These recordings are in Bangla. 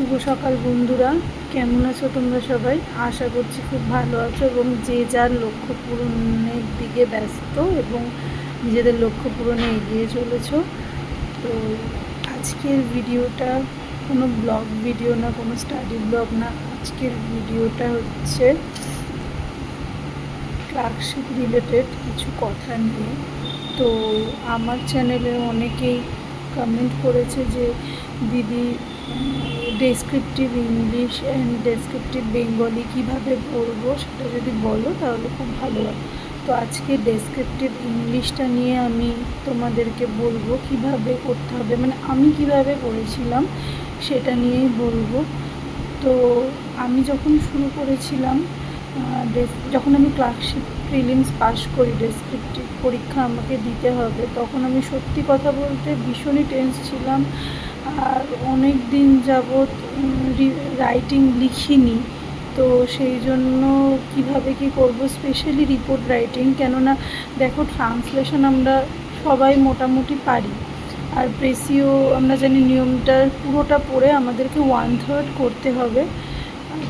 শুভ সকাল বন্ধুরা, কেমন আছো তোমরা সবাই? আশা করছি খুব ভালো আছো এবং যে যার লক্ষ্য পূরণের দিকে ব্যস্ত এবং নিজেদের লক্ষ্য পূরণে এগিয়ে চলেছো। তো আজকের ভিডিওটা কোনো ব্লগ ভিডিও না, কোনো স্টাডি ব্লগ না। আজকের ভিডিওটা হচ্ছে ক্লার্কশিপ রিলেটেড কিছু কথা নিয়ে। তো আমার চ্যানেলে অনেকেই কমেন্ট করেছে যে দিদি descriptive English and descriptive Bengali কীভাবে পড়বো সেটা যদি বলো তাহলে খুব ভালো হয়। তো আজকে ডেসক্রিপটিভ ইংলিশটা নিয়ে আমি তোমাদেরকে বলবো কিভাবে করতে হবে, মানে আমি কিভাবে পড়েছিলাম সেটা নিয়েই বলবো। তো আমি যখন শুরু করেছিলাম, যখন আমি ক্লার্কশিপ প্রিলিমস পাশ করি, ডেসক্রিপটিভ পরীক্ষা আমাকে দিতে হবে, তখন আমি সত্যি কথা বলতে ভীষণই টেন্স ছিলাম। আর অনেক দিন যাবৎ রাইটিং লিখিনি। তো সেই জন্য কিভাবে কি করব, স্পেশালি রিপোর্ট রাইটিং, কেননা দেখো ট্রান্সলেশন আমরা সবাই মোটামুটি পারি, আর প্রেসিও আমরা জানি নিয়মটার পুরোটা পড়ে আমাদেরকে 1/3 করতে হবে।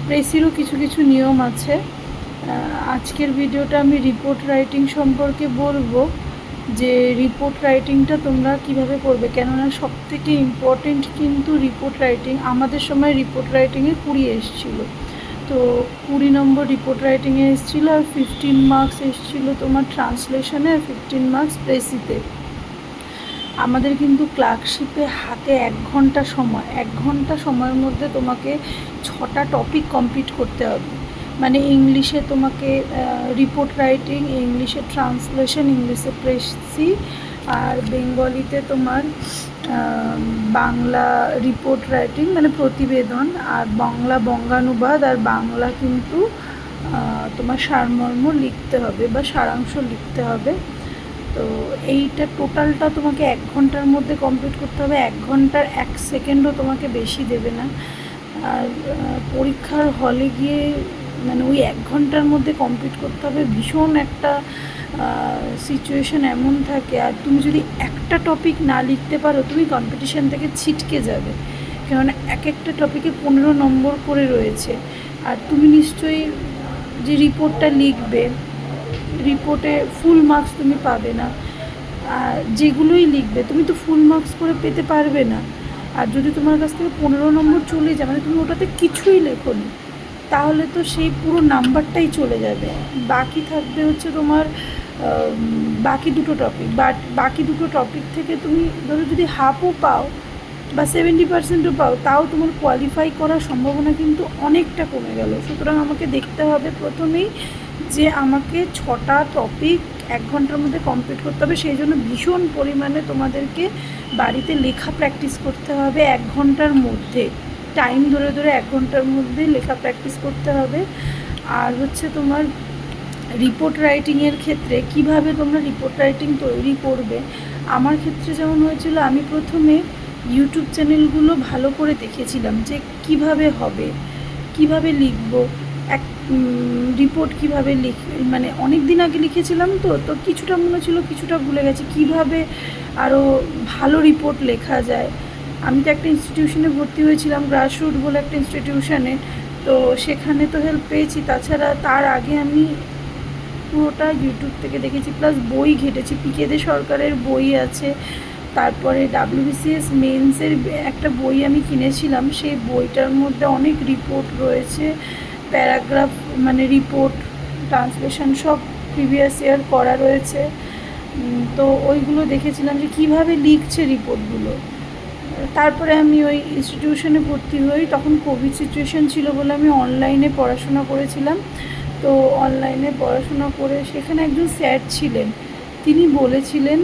প্রেসিরও কিছু কিছু নিয়ম আছে। আজকের ভিডিওটা আমি রিপোর্ট রাইটিং সম্পর্কে বলবো, যে রিপোর্ট রাইটিংটা তোমরা কিভাবে করবে, কেননা সবথেকে ইম্পর্টেন্ট কিন্তু রিপোর্ট রাইটিং। আমাদের সময় রিপোর্ট রাইটিংয়ে 20 এসেছিলো, তো 20 নম্বর রিপোর্ট রাইটিংয়ে এসেছিলো, আর 15 মার্কস এসেছিলো তোমার ট্রান্সলেশনে, আর 15 মার্কস প্রেসিতে। আমাদের কিন্তু ক্লার্কশিপে হাতে 1 ঘন্টা সময়, 1 ঘন্টা সময়ের মধ্যে তোমাকে 6টা টপিক কমপ্লিট করতে হবে। মানে ইংলিশে তোমাকে রিপোর্ট রাইটিং, ইংলিশে ট্রান্সলেশন, ইংলিশে প্রেসি, আর বেঙ্গলিতে তোমার বাংলা রিপোর্ট রাইটিং মানে প্রতিবেদন, আর বাংলা বঙ্গানুবাদ, আর বাংলা কিন্তু তোমার সারমর্ম লিখতে হবে বা সারাংশ লিখতে হবে। তো এইটা টোটালটা তোমাকে 1 ঘন্টার মধ্যে কমপ্লিট করতে হবে। 1 ঘন্টার 1 সেকেন্ডও তোমাকে বেশি দেবে না। আর পরীক্ষার হলে গিয়ে মানে ওই 1 ঘন্টার মধ্যে কমপ্লিট করতে হবে। ভীষণ একটা সিচুয়েশান এমন থাকে, আর তুমি যদি একটা টপিক না লিখতে পারো তুমি কম্পিটিশান থেকে ছিটকে যাবে, কেননা এক একটা টপিকে 15 নম্বর করে রয়েছে। আর তুমি নিশ্চয়ই যে রিপোর্টটা লিখবে, রিপোর্টে ফুল মার্কস তুমি পাবে না, আর যেগুলোই লিখবে তুমি তো ফুল মার্কস করে পেতে পারবে না। আর যদি তোমার কাছ থেকে 15 নম্বর চলে যায়, মানে তুমি ওটাতে কিছুই লেখোনি, তাহলে তো সেই পুরো নাম্বারটাই চলে যাবে। বাকি থাকবে হচ্ছে তোমার বাকি দুটো টপিক, বাট বাকি দুটো টপিক থেকে তুমি ধরো যদি হাফও পাও বা 70%ও পাও, তাও তোমার কোয়ালিফাই করার সম্ভাবনা কিন্তু অনেকটা কমে গেল। সুতরাং আমাকে দেখতে হবে প্রথমেই যে আমাকে 6টা টপিক 1 ঘন্টার মধ্যে কমপ্লিট করতে হবে। সেই জন্য ভীষণ পরিমাণে তোমাদেরকে বাড়িতে লেখা প্র্যাকটিস করতে হবে। 1 ঘন্টার মধ্যে টাইম ধরে ধরে 1 ঘন্টার মধ্যে লেখা প্র্যাকটিস করতে হবে। আর হচ্ছে তোমার রিপোর্ট রাইটিংয়ের ক্ষেত্রে কিভাবে তোমরা রিপোর্ট রাইটিং তৈরি করবে, আমার ক্ষেত্রে যেমন হয়েছিল, আমি প্রথমে ইউটিউব চ্যানেলগুলো ভালো করে দেখেছিলাম যে কিভাবে হবে, কিভাবে লিখব, এক রিপোর্ট কীভাবে মানে অনেক দিন আগে লিখেছিলাম, তো কিছুটা মনে ছিল, কিছুটা ভুলে গেছি কিভাবে আরও ভালো রিপোর্ট লেখা যায়। আমি তো একটা ইনস্টিটিউশনে ভর্তি হয়েছিলাম, গ্রাসরুট বলে একটা ইনস্টিটিউশনে, তো সেখানে তো হেল্প পেয়েছি। তাছাড়া তার আগে আমি পুরোটা ইউটিউব থেকে দেখেছি, প্লাস বই ঘেটেছি। পিকে দে সরকারের বই আছে, তারপরে WBCS মেন্সের একটা বই আমি কিনেছিলাম, সেই বইটার মধ্যে অনেক রিপোর্ট রয়েছে, প্যারাগ্রাফ মানে রিপোর্ট, ট্রান্সলেশন সব প্রিভিয়াস ইয়ার করা রয়েছে। তো ওইগুলো দেখেছিলাম যে কীভাবে লিখছে রিপোর্টগুলো। তারপরে আমি ওই ইনস্টিটিউশনে ভর্তি হই, তখন কোভিড সিচুয়েশান ছিল বলে আমি অনলাইনে পড়াশোনা করেছিলাম। তো অনলাইনে পড়াশোনা করে সেখানে একজন স্যার ছিলেন, তিনি বলেছিলেন,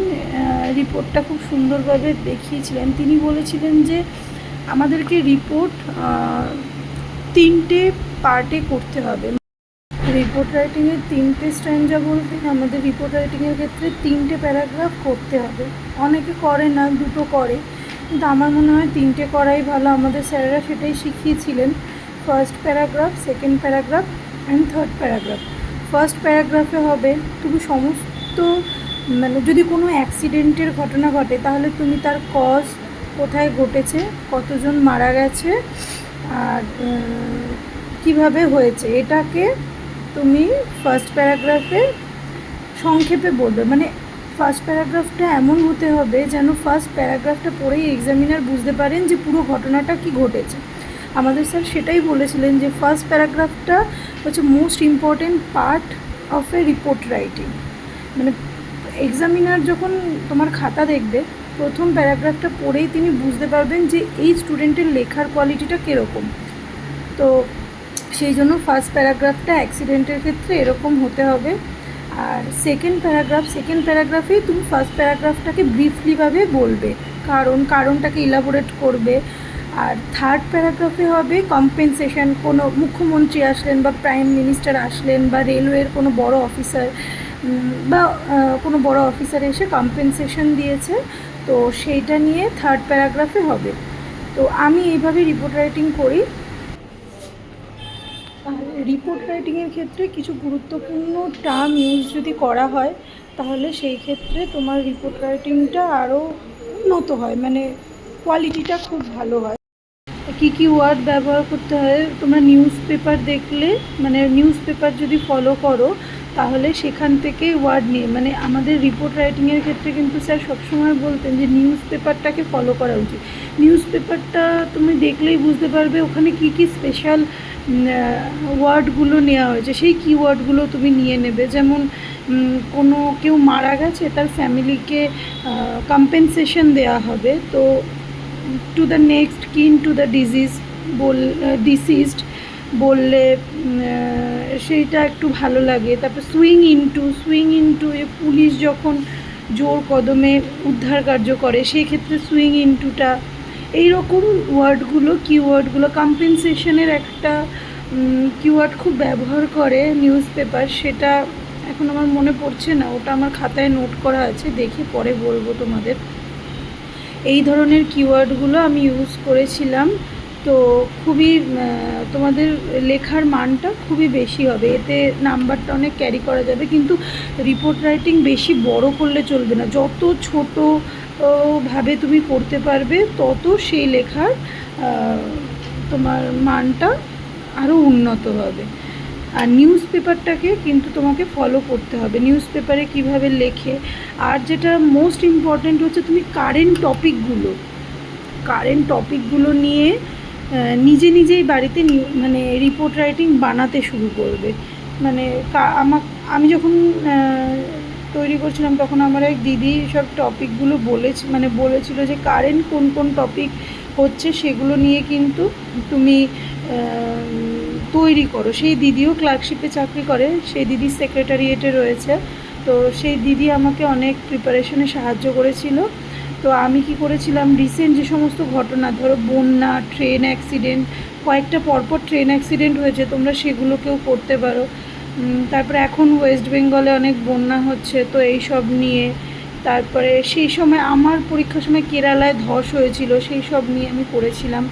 রিপোর্টটা খুব সুন্দরভাবে দেখিয়েছিলেন। তিনি বলেছিলেন যে আমাদেরকে রিপোর্ট 3টে পার্টে করতে হবে। রিপোর্ট রাইটিংয়ের 3টে স্ট্যান্ডা বলতে আমাদের রিপোর্ট রাইটিংয়ের ক্ষেত্রে 3টে প্যারাগ্রাফ করতে হবে। অনেকে করে না, 2টো করে, কিন্তু আমার মনে হয় 3টে করাই ভালো। আমাদের স্যারেরা সেটাই শিখিয়েছিলেন। First paragraph, second paragraph and third paragraph. First প্যারাগ্রাফে হবে তুমি সমস্ত, মানে যদি কোনো অ্যাক্সিডেন্টের ঘটনা ঘটে তাহলে তুমি তার কজ, কোথায় ঘটেছে, কতজন মারা গেছে, আর কিভাবে হয়েছে এটাকে তুমি ফার্স্ট প্যারাগ্রাফে সংক্ষেপে বলবে। মানে ফার্স্ট প্যারাগ্রাফটা এমন হতে হবে যেন ফার্স্ট প্যারাগ্রাফটা পড়েই এক্সামিনার বুঝতে পারেন যে পুরো ঘটনাটা কি ঘটেছে। আমাদের স্যার সেটাই বলেছিলেন যে ফার্স্ট প্যারাগ্রাফটা হচ্ছে most important part of A report writing. মানে এক্সামিনার যখন তোমার খাতা দেখবে প্রথম প্যারাগ্রাফটা পড়েই তিনি বুঝতে পারবেন যে এই স্টুডেন্টের লেখার কোয়ালিটিটা কীরকম। তো সেই জন্য ফার্স্ট প্যারাগ্রাফটা অ্যাক্সিডেন্টের ক্ষেত্রে এরকম হতে হবে। আর সেকেন্ড প্যারাগ্রাফেই তুমি ফার্স্ট প্যারাগ্রাফটাকে ব্রিফলিভাবে বলবে, কারণটাকে ইলাবোরেট করবে। আর থার্ড প্যারাগ্রাফে হবে কম্পেনসেশন, কোনো মুখ্যমন্ত্রী আসলেন বা প্রাইম মিনিস্টার আসলেন বা রেলওয়ের কোনো বড় অফিসার বা কোনো বড় অফিসার এসে কম্পেনসেশন দিয়েছে, তো সেইটা নিয়ে থার্ড প্যারাগ্রাফে হবে। তো আমি এইভাবে রিপোর্ট রাইটিং করি। আর রিপোর্ট রাইটিংয়ের ক্ষেত্রে কিছু গুরুত্বপূর্ণ টার্ম ইউজ যদি করা হয় তাহলে সেই ক্ষেত্রে তোমার রিপোর্ট রাইটিংটা আরও উন্নত হয়, মানে কোয়ালিটিটা খুব ভালো হয়। কী কী ওয়ার্ড ব্যবহার করতে হয়, তোমরা নিউজ পেপার দেখলে, মানে নিউজ পেপার যদি ফলো করো তাহলে সেখান থেকে ওয়ার্ড নিয়ে, মানে আমাদের রিপোর্ট রাইটিংয়ের ক্ষেত্রে কিন্তু স্যার সবসময় বলতেন যে নিউজ পেপারটাকে ফলো করা উচিত। নিউজ পেপারটা তুমি দেখলেই বুঝতে পারবে ওখানে কী কী স্পেশাল ওয়ার্ডগুলো নেওয়া হয়েছে, সেই কিওয়ার্ডগুলো তুমি নিয়ে নেবে। যেমন কোনো কেউ মারা গেছে, তার ফ্যামিলিকে কম্পেনসেশন দেওয়া হবে, তো টু দ্য নেক্সট কিন টু দ্য ডিসিজড বললে সেইটা একটু ভালো লাগে। তারপর সুইং ইনটু পুলিশ যখন জোর কদমে উদ্ধার কার্য করে সেই ক্ষেত্রে সুইং ইনটুটা, এইরকম ওয়ার্ডগুলো কিওয়ার্ডগুলো, কম্পেনসেশনের একটা কিওয়ার্ড খুব ব্যবহার করে নিউজ পেপার, সেটা এখন আমার মনে পড়ছে না, ওটা আমার খাতায় নোট করা আছে, দেখে পরে বলবো তোমাদের। এই ধরনের কিওয়ার্ডগুলো আমি ইউজ করেছিলাম। তো খুবই তোমাদের লেখার মানটা খুবই বেশি হবে, এতে নাম্বারটা অনেক ক্যারি করা যাবে। কিন্তু রিপোর্ট রাইটিং বেশি বড় করলে চলবে না, যত ছোট ভাবে তুমি করতে পারবে তত সেই লেখার তোমার মানটা আরও উন্নত হবে। আর নিউজ পেপারটাকে কিন্তু তোমাকে ফলো করতে হবে, নিউজ পেপারে কীভাবে লেখে। আর যেটা মোস্ট ইম্পর্ট্যান্ট হচ্ছে তুমি কারেন্ট টপিকগুলো নিয়ে নিজেই বাড়িতে মানে রিপোর্ট রাইটিং বানাতে শুরু করবে। মানে আমি যখন তৈরি করছিলাম তখন আমার এক দিদি সব টপিকগুলো বলেছিল যে কারেন্ট কোন টপিক হচ্ছে সেগুলো নিয়ে কিন্তু তুমি তৈরি করো। সেই দিদিও ক্লার্কশিপে চাকরি করে, সেই দিদি সেক্রেটারিয়েটে রয়েছে, তো সেই দিদি আমাকে অনেক প্রিপারেশনে সাহায্য করেছিল। তো আমি কি করেছিলাম, রিসেন্ট যে সমস্ত ঘটনা, ধরো বন্যা, ট্রেন অ্যাক্সিডেন্ট, কয়েকটা পরপর ট্রেন অ্যাক্সিডেন্ট হয়েছে, তোমরা সেগুলোকেও করতে পারো। তারপরে এখন ওয়েস্ট বেঙ্গলে অনেক বন্যা হচ্ছে, তো এই সব নিয়ে। তারপরে সেই সময় আমার পরীক্ষার সময় কেরালায় ধস হয়েছিল, সেই সব নিয়ে আমি করেছিলাম।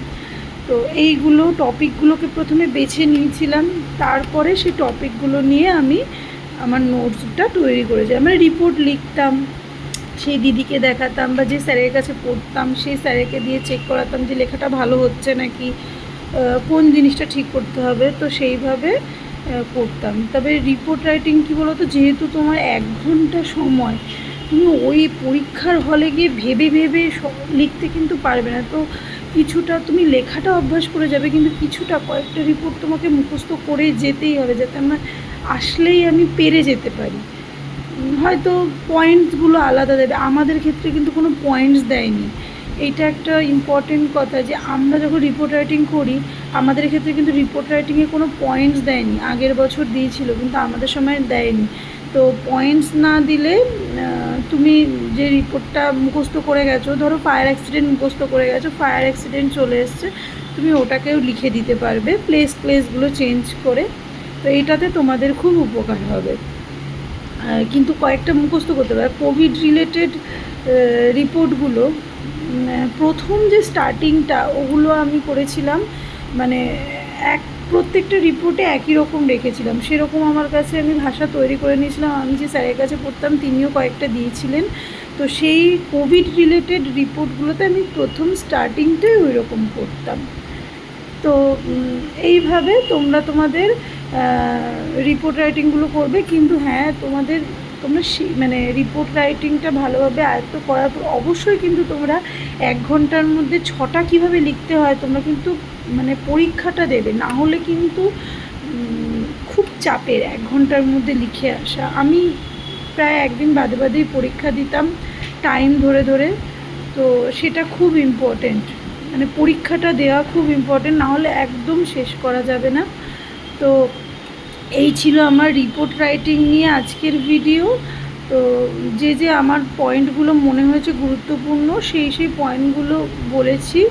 তো এইগুলো টপিকগুলোকে প্রথমে বেছে নিয়েছিলাম, তারপরে সেই টপিকগুলো নিয়ে আমি আমার নোটসটা তৈরি করেছি। মানে রিপোর্ট লিখতাম, সেই দিদিকে দেখাতাম বা যে স্যারের কাছে পড়তাম সেই স্যারকে দিয়ে চেক করাতাম যে লেখাটা ভালো হচ্ছে নাকি, কোন জিনিসটা ঠিক করতে হবে, তো সেইভাবে করতাম। তবে রিপোর্ট রাইটিং কী বলো তো, যেহেতু তোমার 1 ঘন্টা সময়, তুমি ওই পরীক্ষার হলে গিয়ে ভেবে লিখতে কিন্তু পারবে না। তো কিছুটা তুমি লেখাটা অভ্যাস করে যাবে, কিন্তু কিছুটা কয়েকটা রিপোর্ট তোমাকে মুখস্থ করে যেতেই হবে, যাতে আমার আসলেই আমি পেরে যেতে পারি। হয়তো পয়েন্টসগুলো আলাদা দেবে, আমাদের ক্ষেত্রে কিন্তু কোনো পয়েন্টস দেয়নি। এইটা একটা ইম্পর্টেন্ট কথা যে আমরা যখন রিপোর্ট রাইটিং করি আমাদের ক্ষেত্রে কিন্তু রিপোর্ট রাইটিংয়ে কোনো পয়েন্টস দেয়নি। আগের বছর দিয়েছিল কিন্তু আমাদের সময় দেয়নি। তো পয়েন্টস না দিলে তুমি যে রিপোর্টটা মুখস্থ করে গেছো, ধরো ফায়ার অ্যাক্সিডেন্ট মুখস্থ করে গেছো, ফায়ার অ্যাক্সিডেন্ট চলে এসছে, তুমি ওটাকেও লিখে দিতে পারবে প্লেসগুলো চেঞ্জ করে। তো এইটাতে তোমাদের খুব উপকার হবে। কিন্তু কয়েকটা মুখস্থ করতে পারে। কোভিড রিলেটেড রিপোর্টগুলো প্রথম যে স্টার্টিংটা ওগুলো আমি করেছিলাম, মানে প্রত্যেকটা রিপোর্টে একই রকম রেখেছিলাম, সেরকম আমার কাছে আমি ভাষা তৈরি করে নিয়েছিলাম। আমি যে স্যারের কাছে পড়তাম তিনিও কয়েকটা দিয়েছিলেন, তো সেই কোভিড রিলেটেড রিপোর্টগুলোতে আমি প্রথম স্টার্টিংটাই ওই রকম করতাম। তো এইভাবে তোমরা তোমাদের রিপোর্ট রাইটিংগুলো করবে। কিন্তু হ্যাঁ, তোমরা মানে রিপোর্ট রাইটিংটা ভালোভাবে আয়ত্ত করার পর অবশ্যই কিন্তু তোমরা 1 ঘন্টার মধ্যে 6টা কীভাবে লিখতে হয় তোমরা কিন্তু মানে পরীক্ষাটা দেবে, না হলে কিন্তু খুব চাপের 1 ঘন্টার মধ্যে লিখে আসা। আমি প্রায় একদিন বাদে বাদেই পরীক্ষা দিতাম টাইম ধরে ধরে, তো সেটা খুব ইম্পর্টেন্ট, মানে পরীক্ষাটা দেওয়া খুব ইম্পর্টেন্ট, না হলে একদম শেষ করা যাবে না। তো এই ছিল আমার রিপোর্ট রাইটিং নিয়ে আজকের ভিডিও। তো যে আমার পয়েন্টগুলো মনে হয়েছে গুরুত্বপূর্ণ সেই পয়েন্টগুলো বলেছি,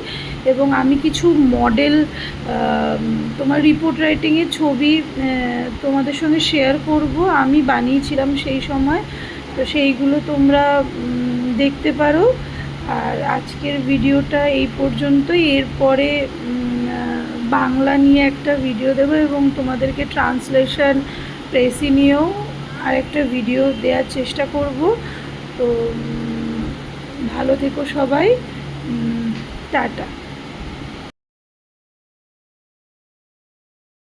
এবং আমি কিছু মডেল তোমার রিপোর্ট রাইটিংয়ের ছবি তোমাদের সঙ্গে শেয়ার করব, আমি বানিয়েছিলাম সেই সময়, তো সেইগুলো তোমরা দেখতে পারো। আর আজকের ভিডিওটা এই পর্যন্তই। এরপরে বাংলা নিয়ে একটা ভিডিও দেবো এবং তোমাদেরকে ট্রান্সলেশন প্রেসি নিয়েও আরেকটা ভিডিও দেওয়ার চেষ্টা করব। তো ভালো থেকো সবাই, টাটা।